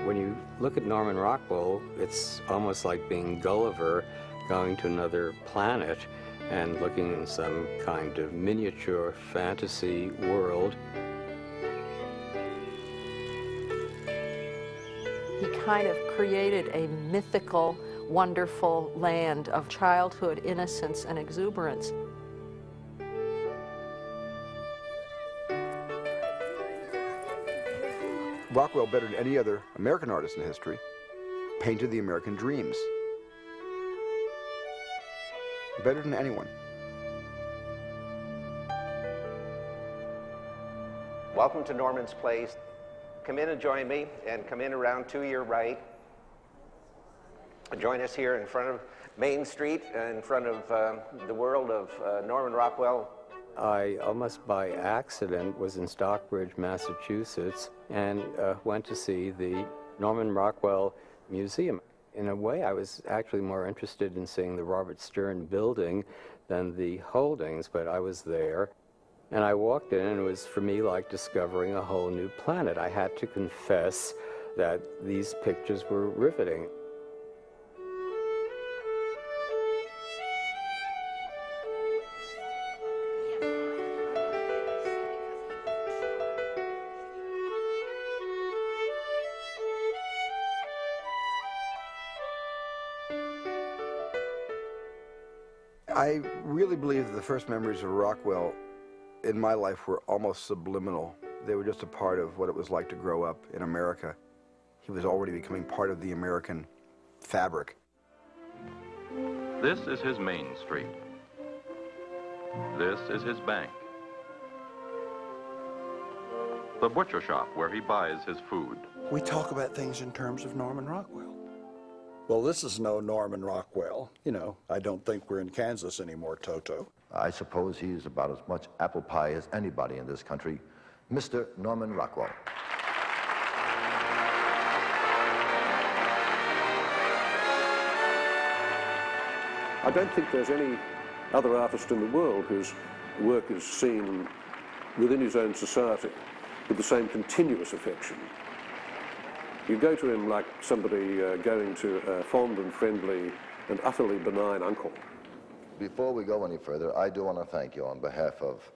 When you look at Norman Rockwell, it's almost like being Gulliver going to another planet and looking in some kind of miniature fantasy world. He kind of created a mythical, wonderful land of childhood innocence and exuberance. Rockwell, better than any other American artist in history, painted the American dreams. Better than anyone. Welcome to Norman's Place. Come in and join me, and come in around to your right. Join us here in front of Main Street, in front of the world of Norman Rockwell. I almost by accident was in Stockbridge, Massachusetts, and went to see the Norman Rockwell Museum. In a way, I was actually more interested in seeing the Robert Stern building than the holdings, but I was there. And I walked in, and it was, for me, like discovering a whole new planet. I had to confess that these pictures were riveting. I really believe that the first memories of Rockwell in my life were almost subliminal. They were just a part of what it was like to grow up in America. He was already becoming part of the American fabric. This is his main street. This is his bank. The butcher shop where he buys his food. We talk about things in terms of Norman Rockwell. Well, this is no Norman Rockwell. You know, I don't think we're in Kansas anymore, Toto. I suppose he's about as much apple pie as anybody in this country, Mr. Norman Rockwell. I don't think there's any other artist in the world whose work is seen within his own society with the same continuous affection. You go to him like somebody going to a fond and friendly and utterly benign uncle. Before we go any further, I do want to thank you on behalf of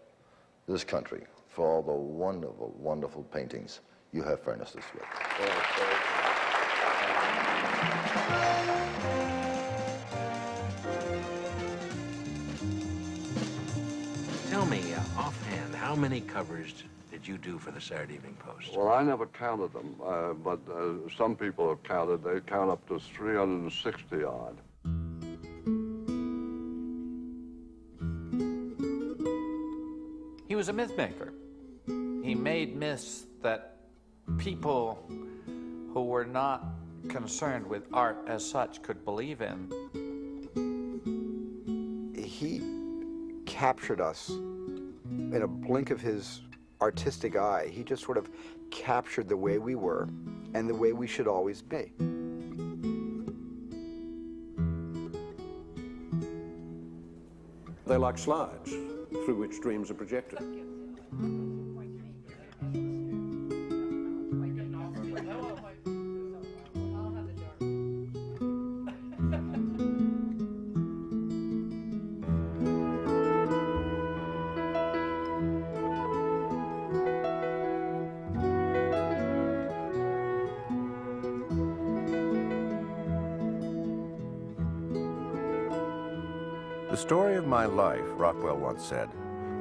this country for all the wonderful, wonderful paintings you have furnished us with. Tell me, offhand, how many covers did you do for the Saturday Evening Post? Well, I never counted them, but some people have counted. They count up to 360 odd. He was a myth maker. He made myths that people who were not concerned with art as such could believe in. He captured us in a blink of his artistic eye. He just sort of captured the way we were and the way we should always be. They're like slides through which dreams are projected. The story of my life, Rockwell once said,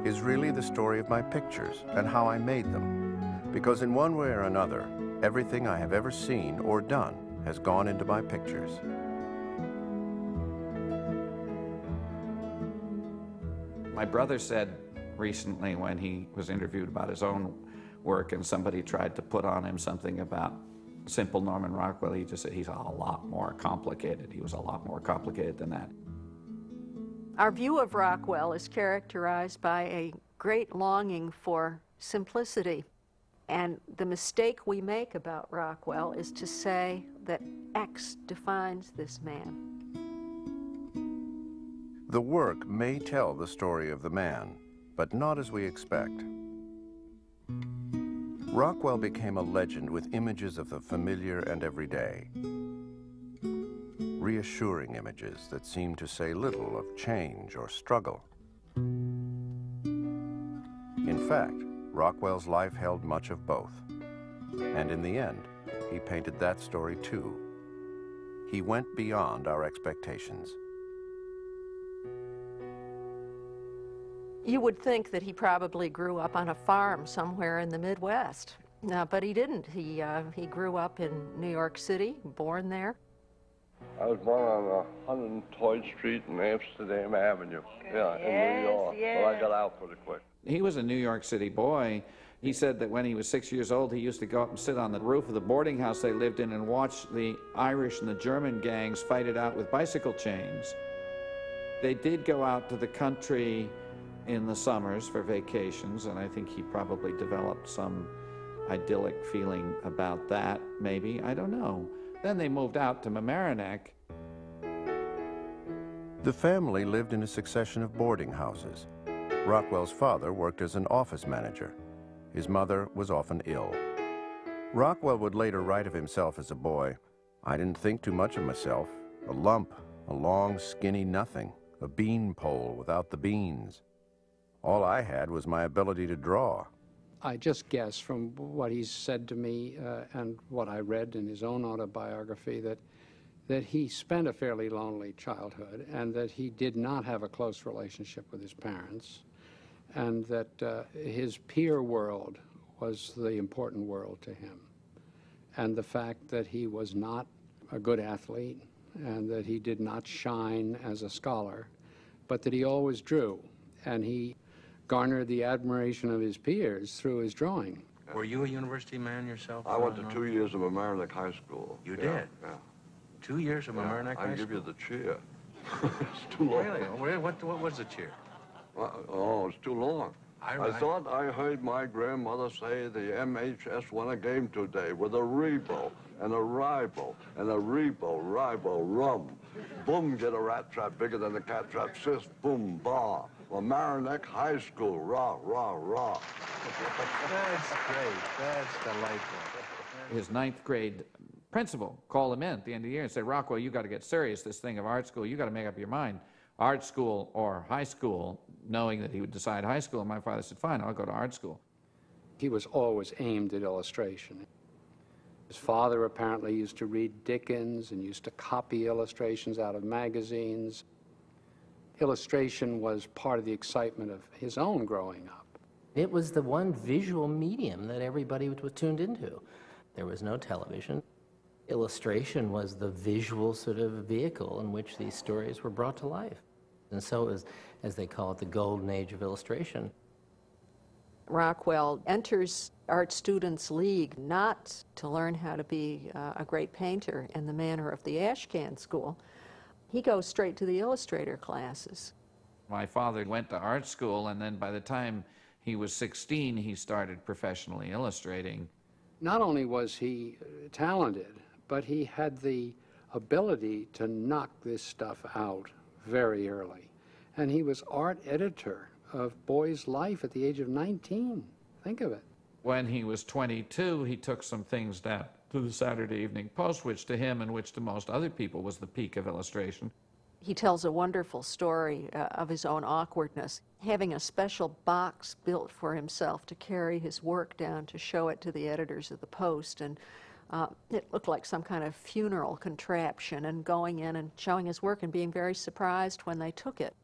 is really the story of my pictures and how I made them. Because in one way or another, everything I have ever seen or done has gone into my pictures. My brother said recently when he was interviewed about his own work and somebody tried to put on him something about simple Norman Rockwell, he just said he's a lot more complicated. He was a lot more complicated than that. Our view of Rockwell is characterized by a great longing for simplicity. And the mistake we make about Rockwell is to say that X defines this man. The work may tell the story of the man, but not as we expect. Rockwell became a legend with images of the familiar and everyday. Reassuring images that seemed to say little of change or struggle. In fact, Rockwell's life held much of both. And in the end, he painted that story too. He went beyond our expectations. You would think that he probably grew up on a farm somewhere in the Midwest, but he didn't. He grew up in New York City, born there. I was born on 103rd Street and Amsterdam Avenue, in New York, but I got out pretty quick. He was a New York City boy. He said that when he was 6 years old, he used to go up and sit on the roof of the boarding house they lived in and watch the Irish and the German gangs fight it out with bicycle chains. They did go out to the country in the summers for vacations, and I think he probably developed some idyllic feeling about that, maybe. I don't know. Then they moved out to Mamaroneck. The family lived in a succession of boarding houses. Rockwell's father worked as an office manager. His mother was often ill. Rockwell would later write of himself as a boy, "I didn't think too much of myself. A lump, a long, skinny nothing, a bean pole without the beans. All I had was my ability to draw." I just guess from what he's said to me and what I read in his own autobiography that he spent a fairly lonely childhood and that he did not have a close relationship with his parents, and that his peer world was the important world to him. And the fact that he was not a good athlete and that he did not shine as a scholar, but that he always drew, and he garnered the admiration of his peers through his drawing. Were you a university man yourself? I went to 2 years of Mamaroneck High School. You did? Yeah. 2 years of Mamaroneck High School? I can give you the chair. It's too long. Really? What was the chair? Oh, it's too long. I thought I heard my grandmother say the MHS won a game today with a Rebo and a Ribo and a Rebo, rum. Boom, get a rat trap bigger than a cat trap. Sis, boom, bar. Mamaroneck High School, rah, rah, rah. That's great. That's delightful. His ninth grade principal called him in at the end of the year and said, "Rockwell, you got to get serious. This thing of art school, you got to make up your mind. Art school or high school," knowing that he would decide high school. And my father said, "Fine, I'll go to art school." He was always aimed at illustration. His father apparently used to read Dickens and used to copy illustrations out of magazines. Illustration was part of the excitement of his own growing up. It was the one visual medium that everybody was tuned into. There was no television. Illustration was the visual sort of vehicle in which these stories were brought to life. And so it was, as they call it, the golden age of illustration. Rockwell enters Art Students League not to learn how to be a great painter in the manner of the Ashcan School. He goes straight to the illustrator classes. My father went to art school, and then by the time he was 16, he started professionally illustrating. Not only was he talented, but he had the ability to knock this stuff out very early. And he was art editor of Boy's Life at the age of 19. Think of it. When he was 22, he took some things down to the Saturday Evening Post, which to him and which to most other people was the peak of illustration. He tells a wonderful story of his own awkwardness, having a special box built for himself to carry his work down to show it to the editors of the Post. And it looked like some kind of funeral contraption, and going in and showing his work and being very surprised when they took it.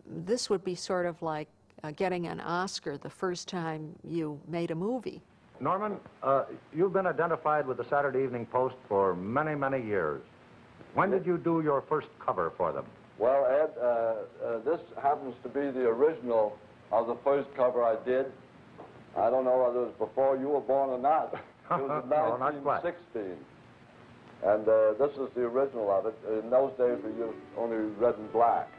This would be sort of like getting an Oscar the first time you made a movie. Norman, you've been identified with the Saturday Evening Post for many, many years. When did you do your first cover for them? Well, Ed, this happens to be the original of the first cover I did. I don't know whether it was before you were born or not. It was in 1916. And this is the original of it. In those days, we used only red and black.